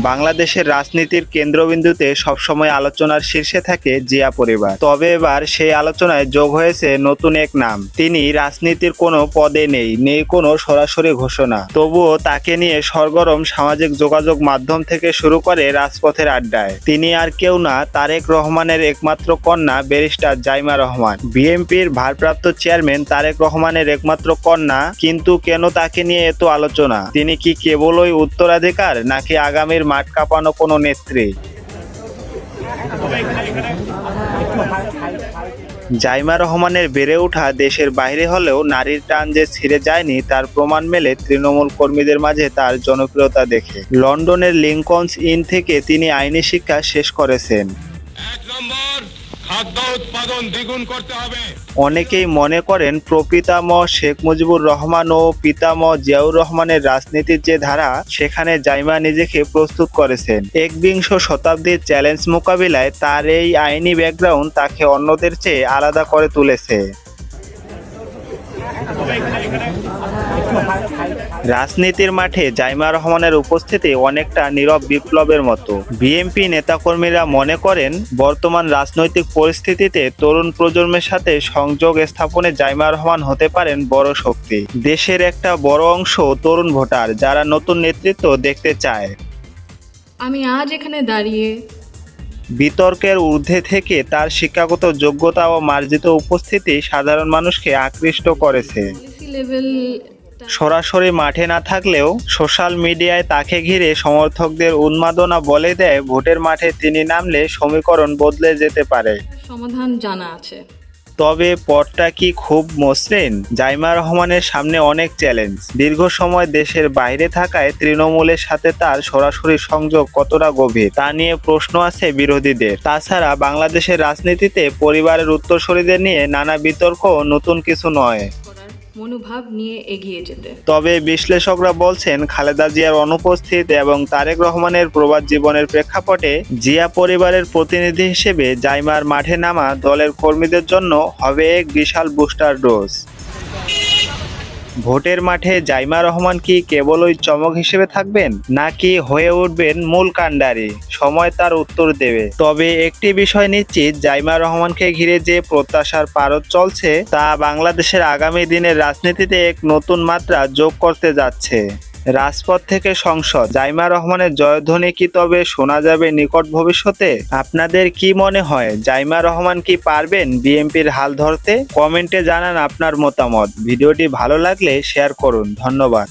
বাংলাদেশের রাজনীতির কেন্দ্রবিন্দুতে সবসময় আলোচনার শীর্ষে থাকে জিয়া পরিবার। তবে এবার সেই আলোচনায় যোগ হয়েছে নতুন এক নাম। তিনি রাজনীতির কোনো পদে নেই কোনো সরাসরি ঘোষণা, তবুও তাকে নিয়ে সরগরম সামাজিক যোগাযোগ মাধ্যম থেকে শুরু করে রাজপথের আড্ডায়। তিনি আর কেউ না, তারেক রহমানের একমাত্র কন্যা ব্যারিস্টার জাইমা রহমান। বিএনপির ভারপ্রাপ্ত চেয়ারম্যান তারেক রহমানের একমাত্র কন্যা, কিন্তু কেন তাকে নিয়ে এত আলোচনা? তিনি কি কেবলই উত্তরাধিকার, নাকি আগামীর মাঠ কাঁপানো কোনো নেত্রী? জাইমা রহমানের বেড়ে ওঠা দেশের বাইরে হলেও নারীর টান যে ছিঁড়ে যায়নি তার প্রমাণ মেলে তৃণমূল কর্মীদের মাঝে তার জনপ্রিয়তা দেখে। লন্ডনের লিংকনস ইন থেকে তিনি আইনি শিক্ষা শেষ করেছেন। খাদ্য উৎপাদন দ্বিগুণ করতে হবে। অনেকেই মনে করেন প্রপিতামহ শেখ মুজিবুর রহমান ও পিতামহ জিয়াউর রহমানের রাজনীতির যে ধারা, সেখানে জাইমা নিজেকে প্রস্তুত করেছেন। একবিংশ শতাব্দীর চ্যালেঞ্জ মোকাবিলায় তার এই আইনি ব্যাকগ্রাউন্ড তাকে অন্যদের চেয়ে আলাদা করে তুলেছে। রাজনীতির মাঠে জাইমা রহমানের উপস্থিতি অনেকটা নীরব বিপ্লবের মতো। বিএনপি নেতাকর্মীরা মনে করেন বর্তমান রাজনৈতিক পরিস্থিতিতে তরুণ প্রজন্মের সাথে সংযোগ স্থাপনে জাইমা রহমান হতে পারেন বড় শক্তি। দেশের একটা বড় অংশ তরুণ ভোটার, যারা নতুন নেতৃত্ব দেখতে চায়। আমি আজ এখানে দাঁড়িয়ে বিতর্কের ঊর্ধ্বে থেকে তার শিক্ষাগত যোগ্যতা ও মার্জিত উপস্থিতি সাধারণ মানুষকে আকৃষ্ট করেছে। পলিসি লেভেল সরাসরি মাঠে না থাকলেও সোশ্যাল মিডিয়ায় তাকে ঘিরে সমর্থকদের উন্মাদনা বলে দেয় ভোটের মাঠে তিনি নামলে সমীকরণ বদলে যেতে পারে। সমাধান জানা আছে। তবে পথটা কি খুব মসৃণ? জাইমা রহমানের সামনে অনেক চ্যালেঞ্জ। দীর্ঘ সময় দেশের বাইরে থাকায় তৃণমূলের সাথে তার সরাসরি সংযোগ কতটা গভীর তা নিয়ে প্রশ্ন আছে বিরোধীদের। তাছাড়া বাংলাদেশের রাজনীতিতে পরিবারের উত্তরসূরিদের নিয়ে নানা বিতর্ক নতুন কিছু নয়। করার মনোভাব নিয়ে এগিয়ে যেতে। তবে বিশ্লেষকরা বলছেন খালেদা জিয়ার অনুপস্থিত এবং তারেক রহমানের প্রবাদ জীবনের প্রেক্ষাপটে জিয়া পরিবারের প্রতিনিধি হিসেবে জাইমার মাঠে নামা দলের কর্মীদের জন্য হবে এক বিশাল বুস্টার ডোজ। ভোটের মাঠে জাইমা রহমান কি কেবলই চমক হিসেবে থাকবেন, নাকি হয়ে উঠবেন মূল কাণ্ডারি? সময় তার উত্তর দেবে। তবে একটি বিষয় নিশ্চিত, জাইমা রহমানকে ঘিরে যে প্রত্যাশার পারদ চলছে তা বাংলাদেশের আগামী দিনের রাজনীতিতে এক নতুন মাত্রা যোগ করতে যাচ্ছে। রাজপথ থেকে সংসদ, জাইমা রহমানের জয়ধ্বনি কি তবে শোনা যাবে নিকট ভবিষ্যতে? আপনাদের কি মনে হয়, জাইমা রহমান কি পারবেন বিএনপির হাল ধরতে? কমেন্টে জানান আপনার মতামত। ভিডিওটি ভালো লাগলে শেয়ার করুন। ধন্যবাদ।